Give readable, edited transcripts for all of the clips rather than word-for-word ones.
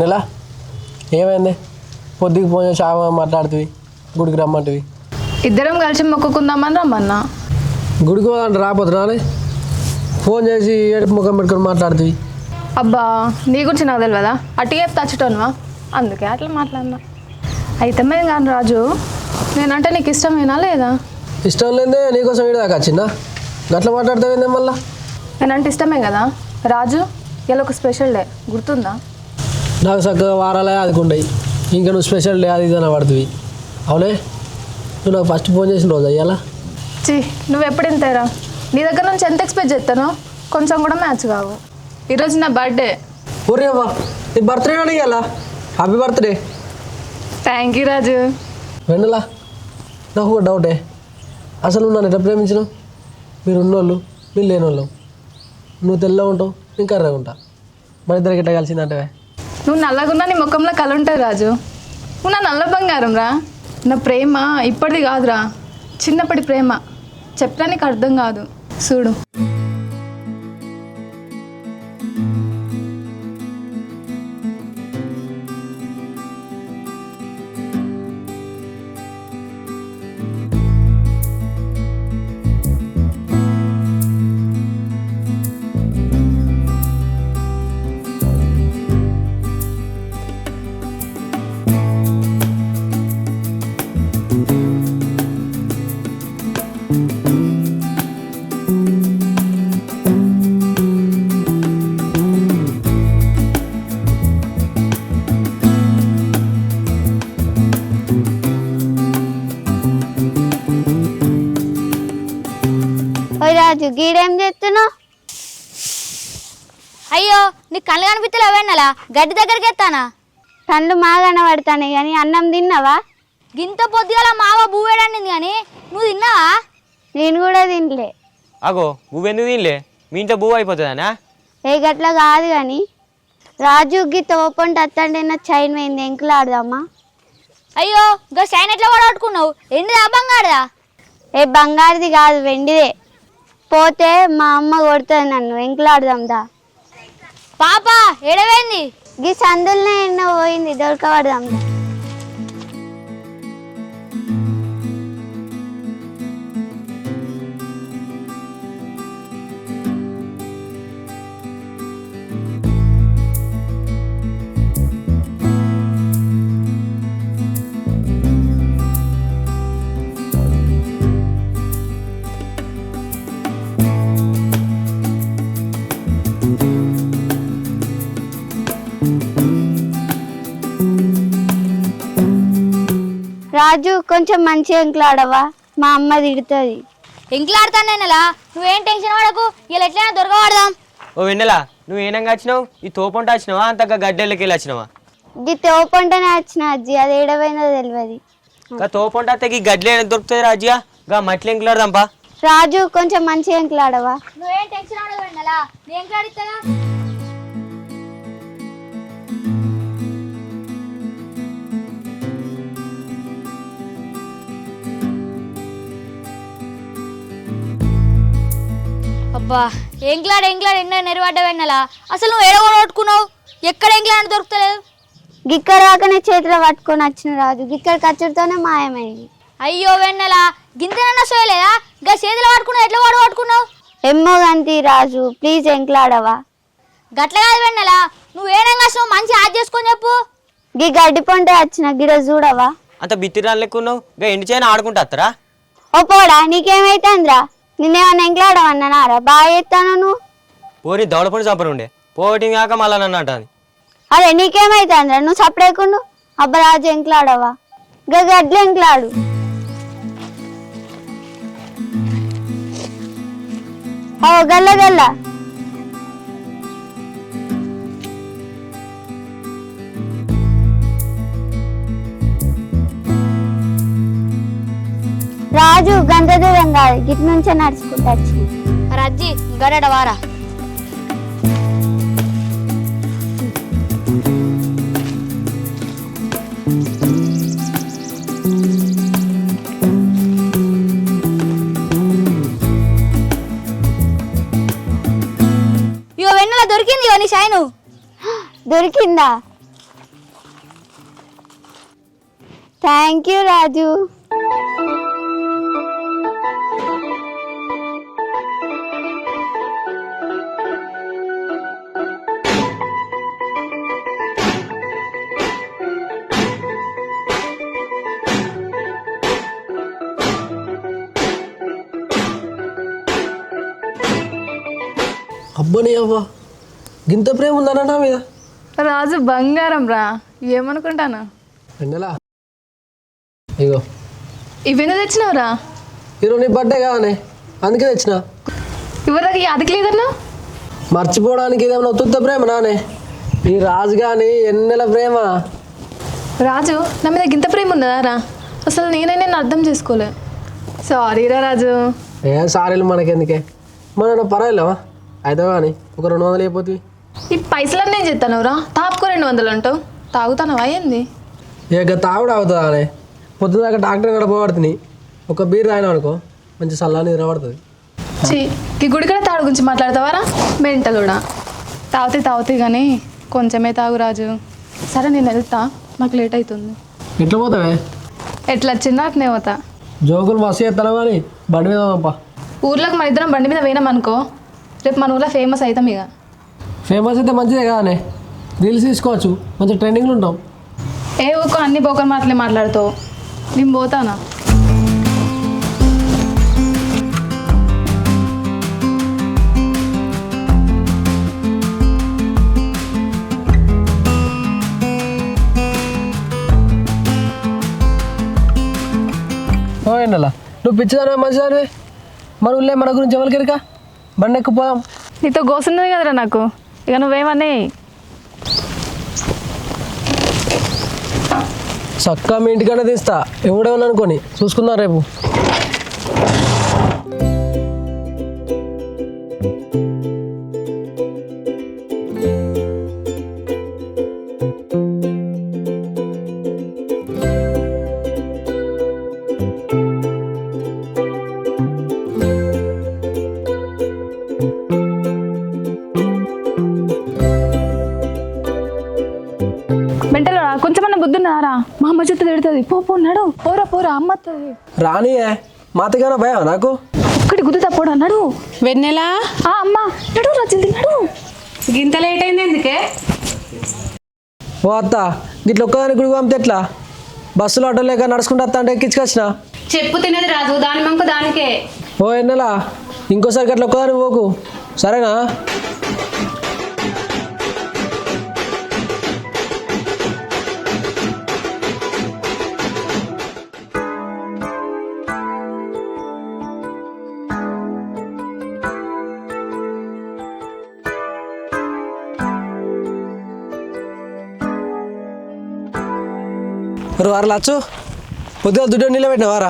వెన్నెలా ఏమైంది? పొద్దుకి పోయి చావ మాట్లాడుతుంది, గుడికి రమ్మంటివి. ఇద్దరం కలిసి మొక్కుకుందామని రమ్మన్నా. గుడికి పోదంటే రాపోతున్నా అని ఫోన్ చేసి ఏడుపు ముఖం పెట్టుకొని మాట్లాడుతుంది. అబ్బా నీ గురించి నాకు తెలియదా? అటుకే తచ్చుటోనువా, అందుకే అట్లా మాట్లాడినా. అయితే మేము కానీ రాజు, నేనంటే నీకు ఇష్టమేనా లేదా? ఇష్టం లేదే నీకోసం వీడి దాకా వచ్చిందా? గట్లా మాట్లాడతావేందే మళ్ళా? నేనంటే ఇష్టమే కదా రాజు. ఇలా ఒక స్పెషల్ డే గుర్తుందా? నాకు చక్కగా వారాలే అదికుంటాయి, ఇంకా నువ్వు స్పెషల్ డే అది ఇదని పడుతుంది. అవునే, నువ్వు నాకు ఫస్ట్ ఫోన్ చేసిన రోజు అయ్యాలా? చీ, నువ్వు ఎప్పుడు ఇంతేరా? నీ దగ్గర నుంచి ఎంత ఎక్స్పెక్ట్ చేస్తానో కొంచెం కూడా మ్యాచ్ కావు. ఈరోజు నా బర్త్డే. ఒరే అవ్వా, నీ బర్త్డే అని ఇవ్వాలా? Happy birthday. థ్యాంక్ యూ రాజు. వెన్నెలా, నాకు ఒక డౌటే. అసలు నన్ను ఎట్లా ప్రేమించినావు? మీరు ఉన్నోళ్ళు, మీరు లేనోళ్ళు. నువ్వు తెల్లగా ఉంటావు, నేను కర్రగా ఉంటా. మన ఇద్దరికి ఎట్లా కలిసిందంటే? నువ్వు నల్లగున్నా నీ ముఖంలో కళ ఉంటుంది రాజు. నువ్వు నా నల్ల బంగారం రా. నా ప్రేమ ఇప్పటిది కాదురా, చిన్నప్పటి ప్రేమ. చెప్పినా నీకు అర్థం కాదు. చూడు. రాజు గీడేం చేస్తున్నావు? అయ్యో నీ కళ్ళు కనిపిస్తలేవు వెన్నెలా, గడ్డి దగ్గరికి ఎత్తానా? కళ్ళు మాగా కనబడతాను కానీ అన్నం తిన్నావా? గింత పొద్దుగాల మావ బువ్వేడండింది కానీ నువ్వు తిన్నావా? నేను కూడా తినలే. అగో నువ్వెందుకు తినలే? మీ ఇంట్లో బువ్వ అయిపోతుందానా? ఏ గట్లా కాదు కానీ రాజు గీత ఓపెన్ అత్తండి నా చైన్ పోయింది, ఎంకులు ఆడదామా? అయ్యో గా సైన్ ఎట్లా పడగొట్టుకున్నావు? ఎండిదా బంగారుదా? ఏ బంగారుది కాదు, వెండిదే. పోతే మా అమ్మ కొడుతుంది నన్ను, ఎంకులు ఆడదాం దా. పాప ఎడవేంది? గీ సందులనే ఎన్నో పోయింది, దొరకబడదాం దా. రాజు కొంచెం మంచిగా ఎంకులాడవా, మా అమ్మ తిడుతుంది. ఎంకులాడతాను నెలా, నువ్వేం టెన్షన్ పడకు, ఇలా ఎట్లయినా దొరకబడదాం. ఓ వెన్నెలా, నువ్వు ఏనంగా వచ్చినావు? ఈ తోపంట వచ్చినావా అంతగా గడ్డెళ్ళకి వెళ్ళి వచ్చినావా? గీ తోపంటనే వచ్చిన అజ్జి, అది ఏడవైందో తెలియదు. గా తోపంట అత్తకి గడ్డలు ఏమైనా దొరుకుతుంది రాజ్యా? గా మట్లు ఎంకులాడదాంపా. రాజు కొంచెం మంచిగా ఎంకులాడవా. నువ్వేం టెన్షన్ పడకు నెలా, నేను ఎంకులాడిస్తాగా. అబ్బా ఎంక్లాడ్ ఎన్నో నెరవాడ్డ వెన్నెలా, అసలు నువ్వు ఏడగొట్టుకున్నావు? ఎక్కడ ఎంక్లాడ్ దొరుకుతలేదు? గిక్కడ రాకనే చేతిలో పట్టుకొని వచ్చిన రాజు, గిక్కడ ఖర్చుతోనే మాయమైంది. అయ్యో వెన్నెలా, గింతనన్నా సోయలేదా? గా చేతిలో పట్టుకున్నావు, ఎట్లా పట్టుకున్నావు? ఎమ్మో గంతి రాజు, ప్లీజ్ ఎంకులాడవా. గట్ల కాదు వెన్నెలా, నువ్వు ఏడంగా మంచి యాడ్ చేసుకొని చెప్పు. గీ గడ్డి పంట వచ్చిన గిడ చూడవా. అంత బిత్తిరాలు లెక్క ఉన్నావు, గా ఎండి చేయని ఆడుకుంటా అత్తరా? ఓ పోడా, నీకేమైతుందిరా? నిన్నేమన్నా ఎంకులాడమన్నారా? బాగా చేస్తాను నువ్వు. పోనీ దవడపని చంపనుండే, పోటీ కాక మళ్ళా నన్ను అంటాను. అరే నీకేమైతుందిరా? నువ్వు సపడేకుండు. అబ్బా రాజు ఎంకులాడవా, గడ్లు ఎంకులాడు. ఓ గల్ల గల్ల. రాజు గంత దూరం కాదు, గిట్ నుంచే నడుచుకుంటా వచ్చి. రజ్జి గడడ వారా. ఇగో వెన్నెల దొరికింది నీ షైను. దొరికిందా? థ్యాంక్ యూ రాజు. అబ్బని అవ్వ గింత ప్రేమ ఉందన్న నా మీద. రాజు బంగారం రా, ఏమనుకుంటాను. వెన్నెలా ఇగో ఇవెందుకు తెచ్చినావురా? ఈరోజు నీ బర్త్డే కాదనే, అందుకే తెచ్చిన. ఇవరకు యాదకి లేదన్నా? మర్చిపోవడానికి ఇదేమన్నా ఉత్తుత్త ప్రేమ నానే. ఈ రాజు కానీ ఎన్నెల ప్రేమ. రాజు నా మీద గింత ప్రేమ ఉన్నదా రా? అసలు నేను అర్థం చేసుకోలే. సారీరా రాజు. ఏం సారీలు మనకెందుకే, మన పర్వాలేవా అయితే కానీ ఒక 200 అయిపోతుంది. ఈ పైసలన్నీ ఏం చేస్తాను రా? తాపుకో 200 అంటావు, తాగుతానవా ఏంది? ఇక తాగుడు అవుతుందా అనే, పొద్దుదాకా డాక్టర్ కూడా పోబడుతుంది. ఒక బీర్ తాగినా అనుకో మంచి చల్లని నిద్రపడుతుంది. చీ, ఈ గుడి కూడా తాడు గురించి మాట్లాడతావారా? మెంటల్ కూడా. తాగుతాయి కానీ కొంచెమే తాగు రాజు. సరే నేను వెళ్తా, నాకు లేట్ అవుతుంది. ఎట్లా పోతావే? ఎట్లా వచ్చిందా అట్నే పోతా. జోకులు మస్తు చేస్తాను కానీ బండి మీద పంప. ఊర్లోకి మన ఇద్దరం బండి మీద పోయినాం అనుకో, రేపు మన ఊర్లో ఫేమస్ అవుతాం. ఇక ఫేమస్ అయితే మంచిదే కదానే, రీల్స్ తీసుకోవచ్చు, మంచి ట్రెండింగ్లు ఉంటాం. ఏ ఊకో అన్ని బోకర్ మాటలే మాట్లాడుతావు. నేను పోతానా? ఓ ఎండలా నువ్వు పిచ్చిదానివే మంచిదానివే. మన ఊళ్ళే మన గురించి ఎవరికి ఎరుక? బండి ఎక్కిపోదాం. నీతో గోసున్నది కదరా నాకు, ఇక నువ్వేమని. చక్కా మీ ఇంటికన్నా తీస్తా, ఎవడేమని అనుకోని చూసుకుందాం రేపు. మెంటలో కొంచెమన్నా బుద్ధి ఉన్నారా? మా అమ్మ చుట్టూ తిడుతుంది. పో నడు, పోరా అమ్మ వస్తుంది. రానియే మాతగానే భయం నాకు. ఒక్కటి గుద్దు తప్పుడు అన్నాడు. వెన్నెలా అమ్మ నడు రా, జల్ది నడు. గింత లేట్ అయింది ఎందుకే? ఓ అత్త గిట్ల ఒక్కదాని గుడికి పంపితే ఎట్లా? బస్సులో ఆటో లేక నడుచుకుంటూ వస్తా అంటే ఎక్కించుకొచ్చిన. చెప్పు తినేది రాజు, దాని మంకు దానికే. ఓ ఎన్నెలా ఇంకోసారి గట్ల ఒక్కదాని పోకు, సరేనా? వారా లచ్చు పొద్దుగా దుడ్డు నీళ్ళు వారా.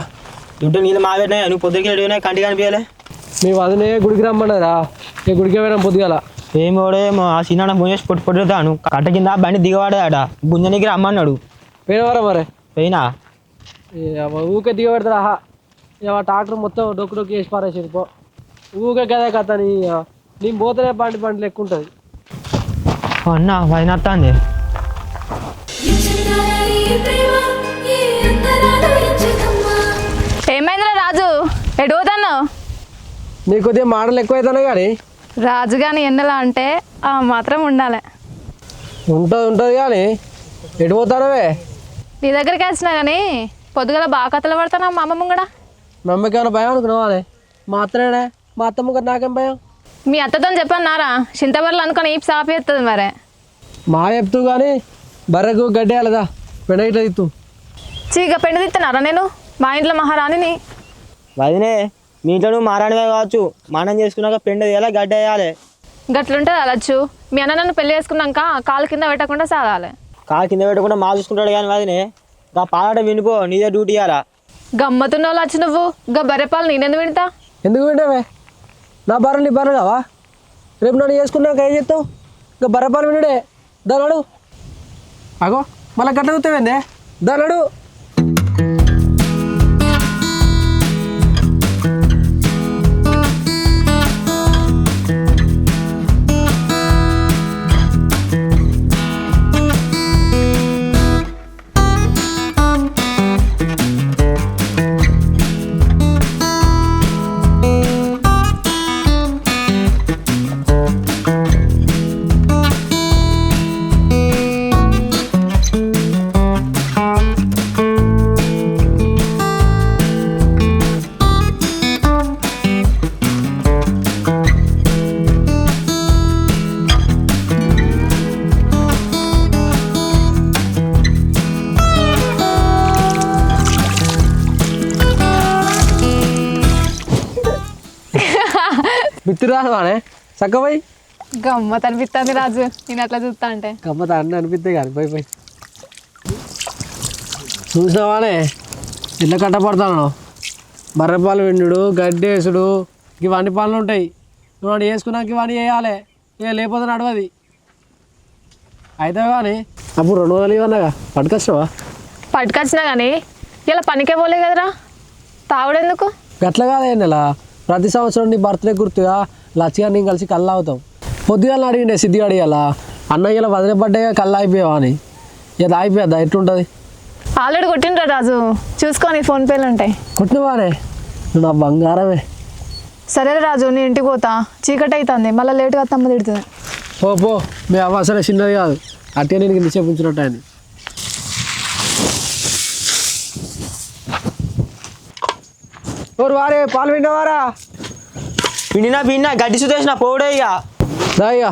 దుడ్డు నీళ్ళు మా పెట్టినాయి, నువ్వు పొద్దుకి అడిగినా కంటికి కనిపించాలి. మీ వదినే గుడికి రమ్మన్నారా? ఇక గుడికి పోయినాం పొద్దుగాల. ఏమోడేమో ఆ సీనా ఫోన్ చేసి పొట్టుతాను కట్ట కింద బండి దిగవాడాడ గుంజనికి రమ్మన్నాడు. పోయినవారా మరి? పోయినా ఊకే దిగబెడతారా? ఆహా ఇక ట్రాక్టర్ మొత్తం డొక్కు వేసి పారేసేది పో. ఊకే కదే కథ నేను పోతేనే బండి లెక్క ఉంటుంది. అన్న వైనత్తాంది. ఏమైందిరా రాజు, ఎటు పోతాను? నీ కొద్దిగా మాటలు ఎక్కువైతానే కానీ. రాజు కానీ ఎన్నెలా అంటే ఆ మాత్రం ఉండాలి. ఉంటుంది కానీ ఎటు పోతానవే? నీ దగ్గరికి వచ్చినా కానీ పొద్దుగల బాగా కథలు పడతానా మా అమ్మమ్మ కూడా. మా అమ్మకి ఏమైనా భయం అనుకున్నావా? మా అత్తనే, మా అత్తమ్మ గారు నాకేం భయం. మీ అత్తతో చెప్పాను నారా, చింతబర్లు అనుకుని ఈపు సాపి ఎత్తుంది మరే. మా చెప్తూ కానీ బర్రెకు గడ్డేయాలదా పెండ ఇట్లా తిత్తు. చీక పెండు తిత్తనారా నేను? మా ఇంట్లో మహారాణిని. వదినే మీ ఇంట్లో నువ్వు మారానివే కావచ్చు, మానం చేసుకున్నాక పెండ వేయాలి గడ్డ వేయాలి. గట్లుంటుంది అలచ్చు. మీ అన్న నన్ను పెళ్లి చేసుకున్నాక కాలు కింద పెట్టకుండా సాగాలి. కాలు కింద పెట్టకుండా మా చూసుకుంటాడు కానీ వదినే గా పాలాట వినుకో, నీదే డ్యూటీ ఇవ్వాలా. గమ్మతున్న వాళ్ళు వచ్చి నువ్వు గా బర్రెపాలు నేనెందుకు వింటా? ఎందుకు వింటావే? నా బర్రె నీ బర్రె కావా? రేపు నన్ను చేసుకున్నాక ఏం చెప్తావు? ఇంకా బర్రెపాలు వినుడే. దానాడు అగో మళ్ళీ గట్ల చూస్తావేందే? దానాడు మిత్తి రాదు అనే చక్కపోయి గమ్మత్ అనిపిస్తుంది రాజు నేను అట్లా చూస్తా అంటే. గమ్మత అన్నీ అనిపిస్తే కానీ పోయి చూసినావానే ఇట్లా కట్టపడతాను. బర్రెపాలు విండు గడ్డి వేసుడు ఇవన్నీ పనులు ఉంటాయి. నువ్వు వేసుకున్నాక ఇవన్నీ వేయాలి. ఇక లేకపోతే నడవది అయితే కానీ అప్పుడు 200 ఇవన్నాగా పట్టుకొచ్చినావా? పట్టుకొచ్చినా కానీ ఇలా పనికే పోలే కదరా, తాగుడెందుకు? గట్ల కాదే నెల ప్రతి సంవత్సరం నీ బర్త్డే గుర్తుగా లచ్చిగా నేను కలిసి కళ్ళు అవుతాం. పొద్దుగాలను అడిగిండే సిద్ధిగా అడిగాలా అన్న ఇలా వదిలే పడ్డే కళ్ళు అయిపోయావా అని. ఇది అయిపోద్దా ఎట్లుంటుంది? ఆల్రెడీ కొట్టిండ్రా రాజు, చూసుకొని ఫోన్పేలు ఉంటాయి. కొట్టినవానే నువ్వు నా బంగారమే. సరే రాజు నేను ఇంటికి పోతా, చీకటి అవుతుంది, మళ్ళీ లేట్గా తమ్మ తిడుతుంది. పో మీ అవ్వ అసలే చిన్నది కాదు, అట్టే నేను కింద చెప్పుంచినట్టు ఆయన. ఓరు వారే పాలు విండవారా? పిండినా గడ్డి సుదేసిన పోడే ఇక. దాయ్యా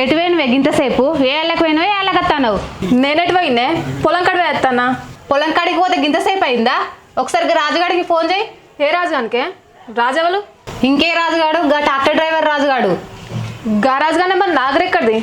ఎటు పోయినవే గింతసేపు? ఏ ఏళ్ళకి పోయినావు, ఏ ఏళ్ళకత్తావు? నేనెటు పోయిందే? పొలం కడ వేస్తానా. పొలం కాడికి పోతే గింతసేపు అయిందా? ఒకసారి రాజుగాడికి ఫోన్ చేయి. ఏ రాజు అనుకే? రాజెవలు? ఇంకే రాజుగాడు? గా ట్రాక్టర్ డ్రైవర్ రాజుగాడు. గా రాజుగానే మరి నా దగ్గర ఎక్కడిది?